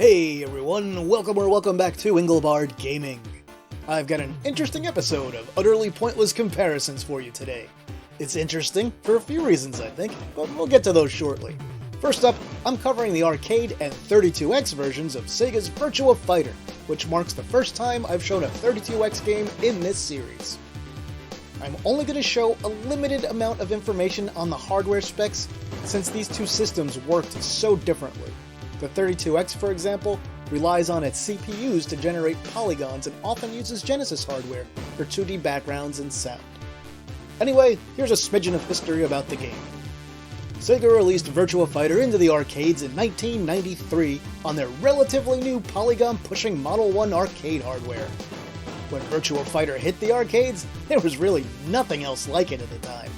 Hey everyone, welcome back to Engelbard Gaming. I've got an interesting episode of utterly pointless comparisons for you today. It's interesting for a few reasons, I think, but we'll get to those shortly. First up, I'm covering the arcade and 32X versions of Sega's Virtua Fighter, which marks the first time I've shown a 32X game in this series. I'm only going to show a limited amount of information on the hardware specs, since these two systems worked so differently. The 32X, for example, relies on its CPUs to generate polygons and often uses Genesis hardware for 2D backgrounds and sound. Anyway, here's a smidgen of history about the game. Sega released Virtua Fighter into the arcades in 1993 on their relatively new polygon-pushing Model 1 arcade hardware. When Virtua Fighter hit the arcades, there was really nothing else like it at the time.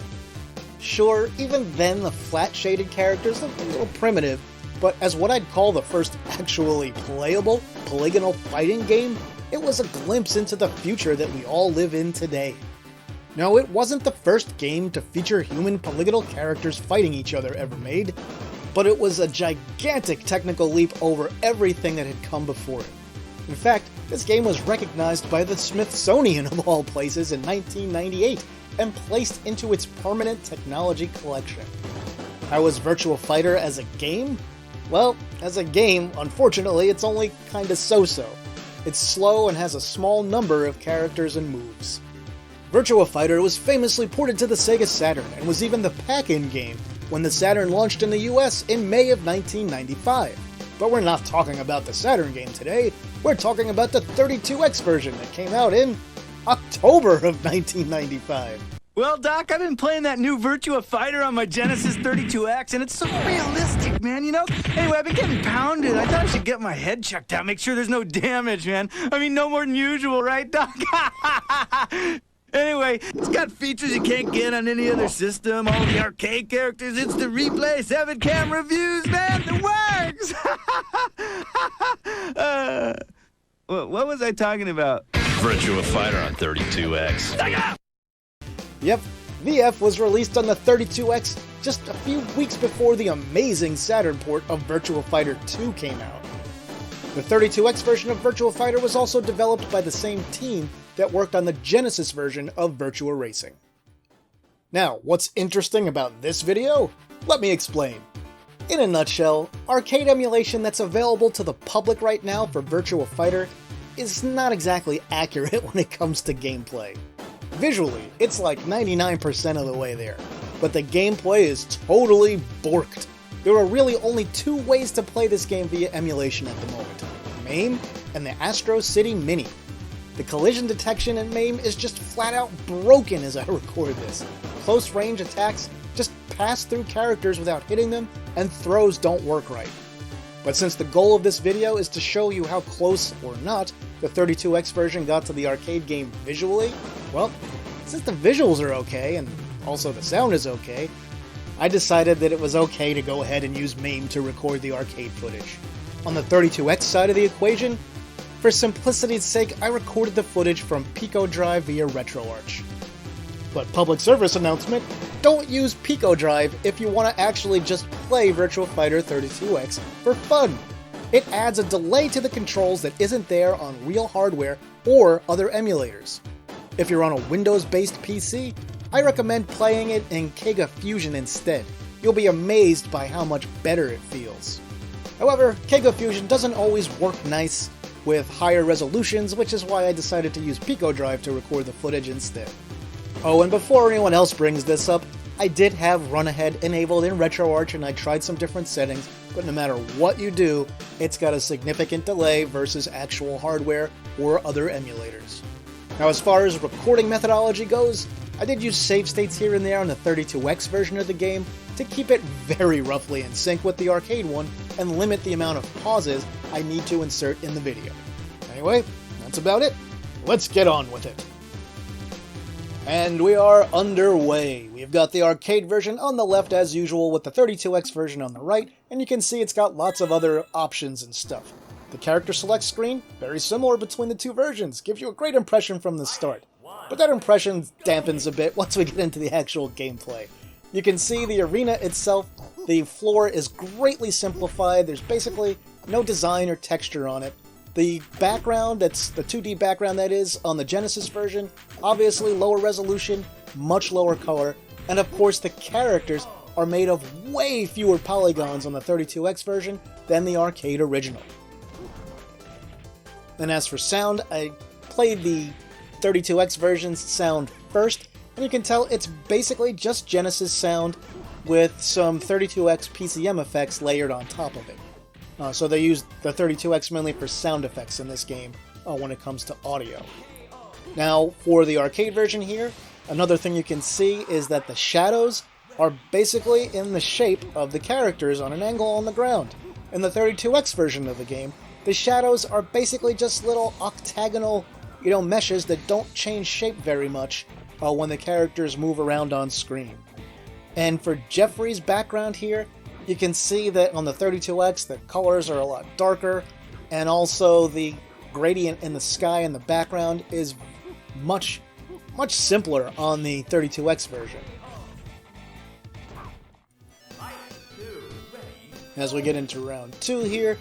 Sure, even then the flat-shaded characters looked a little primitive, but as what I'd call the first actually playable polygonal fighting game, it was a glimpse into the future that we all live in today. No, it wasn't the first game to feature human polygonal characters fighting each other ever made, but it was a gigantic technical leap over everything that had come before it. In fact, this game was recognized by the Smithsonian of all places in 1998 and placed into its permanent technology collection. How was Virtua Fighter as a game? Well, as a game, unfortunately, it's only kinda so-so. It's slow and has a small number of characters and moves. Virtua Fighter was famously ported to the Sega Saturn and was even the pack-in game when the Saturn launched in the US in May of 1995. But we're not talking about the Saturn game today, we're talking about the 32X version that came out in October of 1995. Well, Doc, I've been playing that new Virtua Fighter on my Genesis 32X, and it's so realistic, man, you know? Anyway, I've been getting pounded. I thought I should get my head checked out, make sure there's no damage, man. I mean, no more than usual, right, Doc? Anyway, it's got features you can't get on any other system. All the arcade characters, instant replay, 7-camera views, man, it works! What was I talking about? Virtua Fighter on 32X. Yep, VF was released on the 32X just a few weeks before the amazing Saturn port of Virtua Fighter 2 came out. The 32X version of Virtua Fighter was also developed by the same team that worked on the Genesis version of Virtua Racing. Now, what's interesting about this video? Let me explain. In a nutshell, arcade emulation that's available to the public right now for Virtua Fighter is not exactly accurate when it comes to gameplay. Visually, it's like 99% of the way there, but the gameplay is totally borked. There are really only two ways to play this game via emulation at the moment: MAME and the Astro City Mini. The collision detection in MAME is just flat out broken as I record this. Close range attacks just pass through characters without hitting them, and throws don't work right. But since the goal of this video is to show you how close or not the 32X version got to the arcade game visually, well, since the visuals are okay, and also the sound is okay, I decided that it was okay to go ahead and use MAME to record the arcade footage. On the 32X side of the equation, for simplicity's sake, I recorded the footage from Pico Drive via RetroArch. But public service announcement, don't use Pico Drive if you want to actually just play Virtua Fighter 32X for fun. It adds a delay to the controls that isn't there on real hardware or other emulators. If you're on a Windows-based PC, I recommend playing it in Sega Fusion instead. You'll be amazed by how much better it feels. However, Sega Fusion doesn't always work nice with higher resolutions, which is why I decided to use Pico Drive to record the footage instead. Oh, and before anyone else brings this up, I did have Run Ahead enabled in RetroArch and I tried some different settings, but no matter what you do, it's got a significant delay versus actual hardware or other emulators. Now, as far as recording methodology goes, I did use save states here and there on the 32X version of the game to keep it very roughly in sync with the arcade one and limit the amount of pauses I need to insert in the video. Anyway, that's about it. Let's get on with it. And we are underway. We've got the arcade version on the left as usual with the 32X version on the right, and you can see it's got lots of other options and stuff. The character select screen, very similar between the two versions, gives you a great impression from the start. But that impression dampens a bit once we get into the actual gameplay. You can see the arena itself, the floor is greatly simplified. There's basically no design or texture on it. The background, that's the 2D background that is, on the Genesis version, obviously lower resolution, much lower color, and of course the characters are made of way fewer polygons on the 32X version than the arcade original. And as for sound, I played the 32X version's sound first, and you can tell it's basically just Genesis sound with some 32X PCM effects layered on top of it. So they use the 32X mainly for sound effects in this game when it comes to audio. Now, for the arcade version here, another thing you can see is that the shadows are basically in the shape of the characters on an angle on the ground. In the 32X version of the game, the shadows are basically just little octagonal, meshes that don't change shape very much when the characters move around on screen. And for Jeffrey's background here, you can see that on the 32X, the colors are a lot darker, and also the gradient in the sky in the background is much simpler on the 32X version. As we get into round 2 here,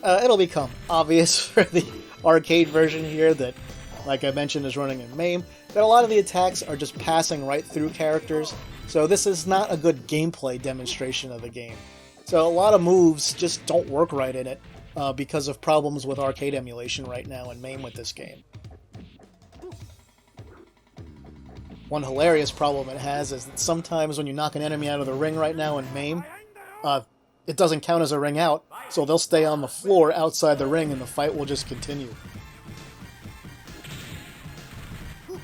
it'll become obvious for the arcade version here that, like I mentioned, is running in MAME, that a lot of the attacks are just passing right through characters, so this is not a good gameplay demonstration of the game. So a lot of moves just don't work right in it because of problems with arcade emulation right now in MAME with this game. One hilarious problem it has is that sometimes when you knock an enemy out of the ring right now in MAME, it doesn't count as a ring out, so they'll stay on the floor outside the ring and the fight will just continue.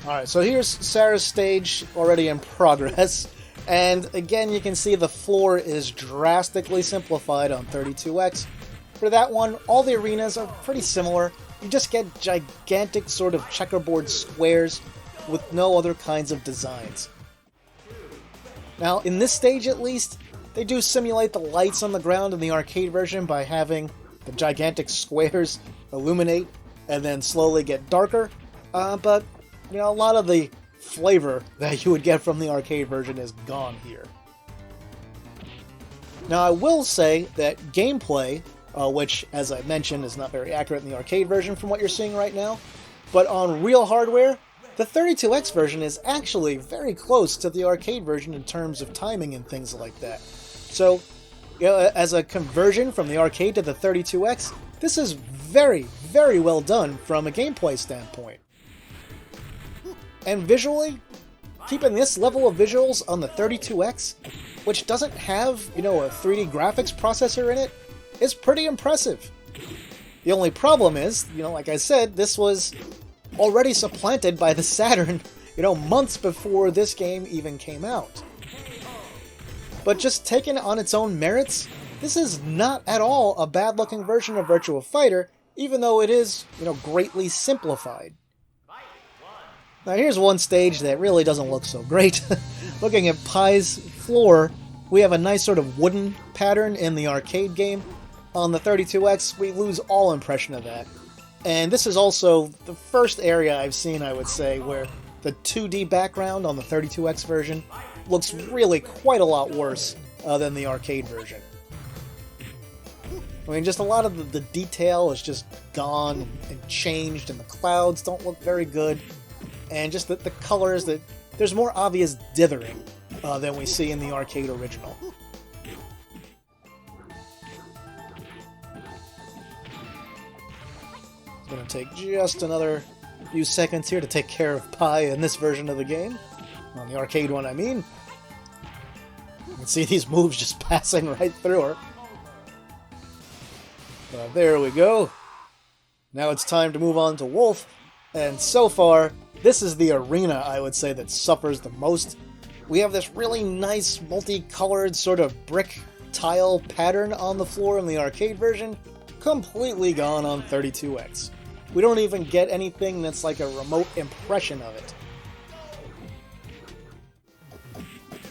Alright, so here's Sarah's stage already in progress, and again you can see the floor is drastically simplified on 32X. For that one, all the arenas are pretty similar. You just get gigantic sort of checkerboard squares with no other kinds of designs. Now, in this stage at least, they do simulate the lights on the ground in the arcade version by having the gigantic squares illuminate and then slowly get darker, but a lot of the flavor that you would get from the arcade version is gone here. Now, I will say that gameplay, which, as I mentioned, is not very accurate in the arcade version from what you're seeing right now, but on real hardware, the 32X version is actually very close to the arcade version in terms of timing and things like that. So, as a conversion from the arcade to the 32X, this is very, very well done from a gameplay standpoint. And visually, keeping this level of visuals on the 32X, which doesn't have, a 3D graphics processor in it, is pretty impressive. The only problem is, like I said, this was already supplanted by the Saturn, months before this game even came out. But just taken on its own merits, this is not at all a bad-looking version of Virtua Fighter, even though it is, greatly simplified. Now here's one stage that really doesn't look so great. Looking at Pi's floor, we have a nice sort of wooden pattern in the arcade game. On the 32X, we lose all impression of that. And this is also the first area I've seen, I would say, where the 2D background on the 32X version looks really quite a lot worse than the arcade version. I mean, just a lot of the detail is just gone and changed, and the clouds don't look very good. And just the colors, there's more obvious dithering than we see in the arcade original. It's going to take just another few seconds here to take care of Pi in this version of the game. On the arcade one, I mean. You can see these moves just passing right through her. There we go. Now it's time to move on to Wolf. And so far, this is the arena, I would say, that suffers the most. We have this really nice, multicolored sort of brick tile pattern on the floor in the arcade version, completely gone on 32X. We don't even get anything that's like a remote impression of it.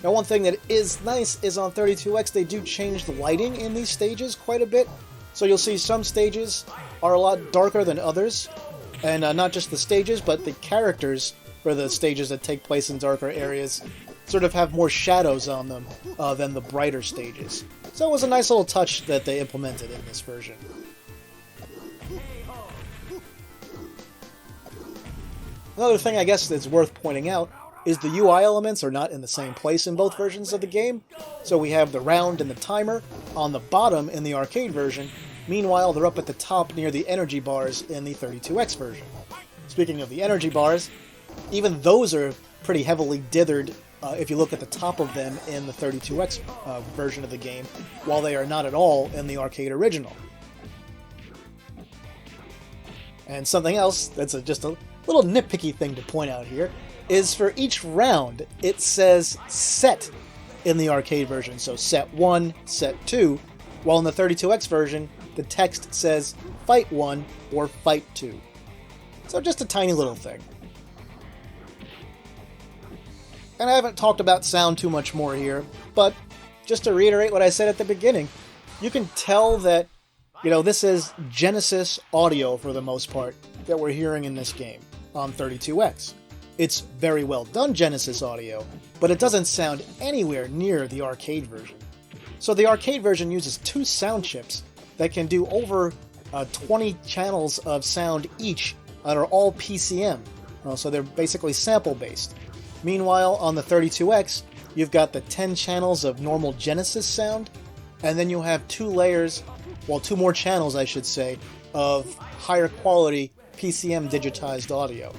Now, one thing that is nice is on 32X, they do change the lighting in these stages quite a bit. So you'll see some stages are a lot darker than others. And not just the stages, but the characters for the stages that take place in darker areas sort of have more shadows on them than the brighter stages. So it was a nice little touch that they implemented in this version. Another thing I guess that's worth pointing out is the UI elements are not in the same place in both versions of the game. So we have the round and the timer on the bottom in the arcade version. Meanwhile, they're up at the top near the energy bars in the 32X version. Speaking of the energy bars, even those are pretty heavily dithered if you look at the top of them in the 32X version of the game, while they are not at all in the arcade original. And something else that's just a little nitpicky thing to point out here is for each round, it says set in the arcade version. So set 1, set 2, while in the 32X version, the text says fight 1 or fight 2. So just a tiny little thing. And I haven't talked about sound too much more here, but just to reiterate what I said at the beginning, you can tell that, this is Genesis audio for the most part that we're hearing in this game on 32X. It's very well done Genesis audio, but it doesn't sound anywhere near the arcade version. So the arcade version uses 2 sound chips that can do over 20 channels of sound each that are all PCM. So they're basically sample-based. Meanwhile, on the 32X, you've got the 10 channels of normal Genesis sound, and then you have 2 more channels, I should say, of higher quality PCM digitized audio.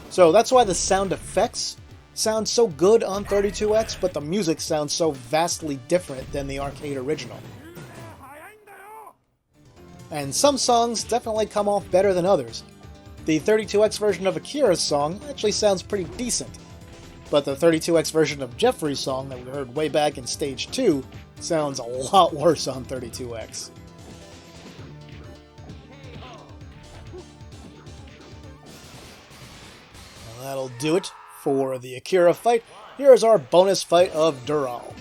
So that's why the sound effects sound so good on 32X, but the music sounds so vastly different than the arcade original. And some songs definitely come off better than others. The 32X version of Akira's song actually sounds pretty decent, but the 32X version of Jeffrey's song that we heard way back in Stage 2 sounds a lot worse on 32X. Well, that'll do it for the Akira fight. Here's our bonus fight of Dural.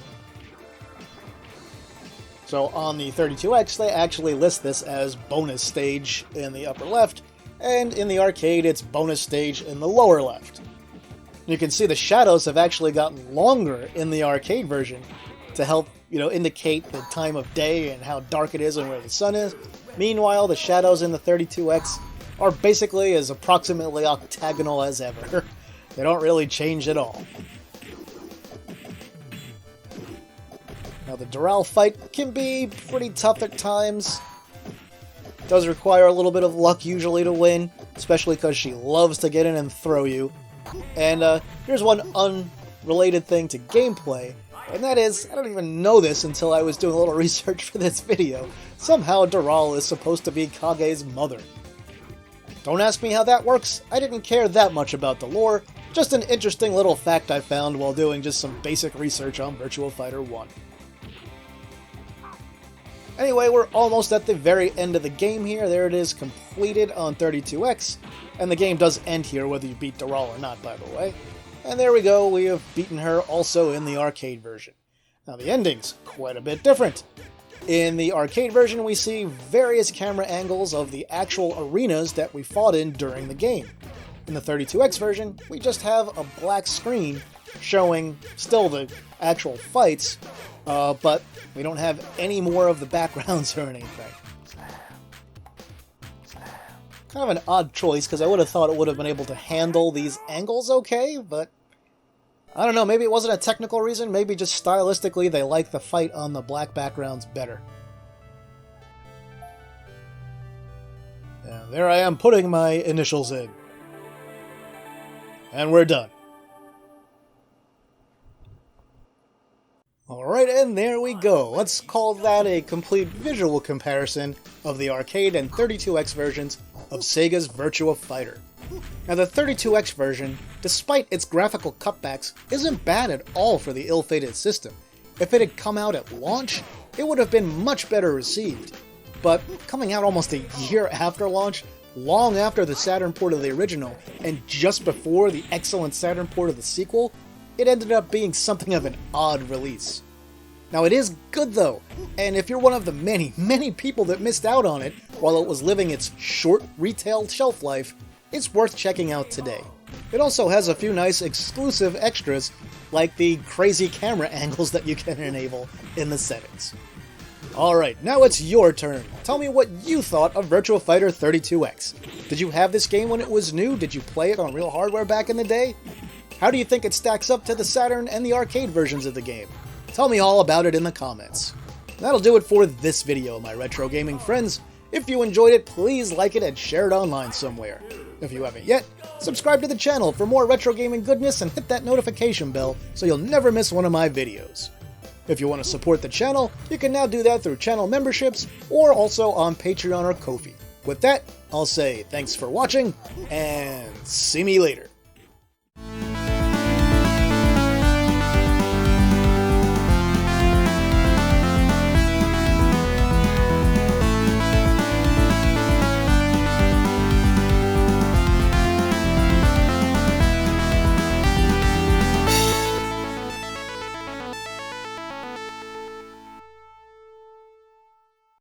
So on the 32X, they actually list this as bonus stage in the upper left, and in the arcade, it's bonus stage in the lower left. You can see the shadows have actually gotten longer in the arcade version to help, indicate the time of day and how dark it is and where the sun is. Meanwhile, the shadows in the 32X are basically as approximately octagonal as ever. They don't really change at all. Now, the Dural fight can be pretty tough at times. It does require a little bit of luck usually to win, especially because she loves to get in and throw you. And here's one unrelated thing to gameplay, and that is, I don't even know this until I was doing a little research for this video. Somehow Dural is supposed to be Kage's mother. Don't ask me how that works, I didn't care that much about the lore, just an interesting little fact I found while doing just some basic research on Virtua Fighter 1. Anyway, we're almost at the very end of the game here. There it is, completed on 32X. And the game does end here, whether you beat Dural or not, by the way. And there we go, we have beaten her also in the arcade version. Now the ending's quite a bit different. In the arcade version, we see various camera angles of the actual arenas that we fought in during the game. In the 32X version, we just have a black screen showing still the actual fights, but we don't have any more of the backgrounds or anything. Kind of an odd choice, because I would have thought it would have been able to handle these angles okay, but I don't know, maybe it wasn't a technical reason, maybe just stylistically they like the fight on the black backgrounds better. And there I am putting my initials in. And we're done. Alright, and there we go. Let's call that a complete visual comparison of the arcade and 32X versions of Sega's Virtua Fighter. Now the 32X version, despite its graphical cutbacks, isn't bad at all for the ill-fated system. If it had come out at launch, it would have been much better received. But coming out almost a year after launch, long after the Saturn port of the original, and just before the excellent Saturn port of the sequel, it ended up being something of an odd release. Now it is good though, and if you're one of the many people that missed out on it while it was living its short retail shelf life, it's worth checking out today. It also has a few nice exclusive extras, like the crazy camera angles that you can enable in the settings. Alright, now it's your turn. Tell me what you thought of Virtua Fighter 32X. Did you have this game when it was new? Did you play it on real hardware back in the day? How do you think it stacks up to the Saturn and the arcade versions of the game? Tell me all about it in the comments. That'll do it for this video, my retro gaming friends. If you enjoyed it, please like it and share it online somewhere. If you haven't yet, subscribe to the channel for more retro gaming goodness and hit that notification bell so you'll never miss one of my videos. If you want to support the channel, you can now do that through channel memberships or also on Patreon or Ko-fi. With that, I'll say thanks for watching and see me later.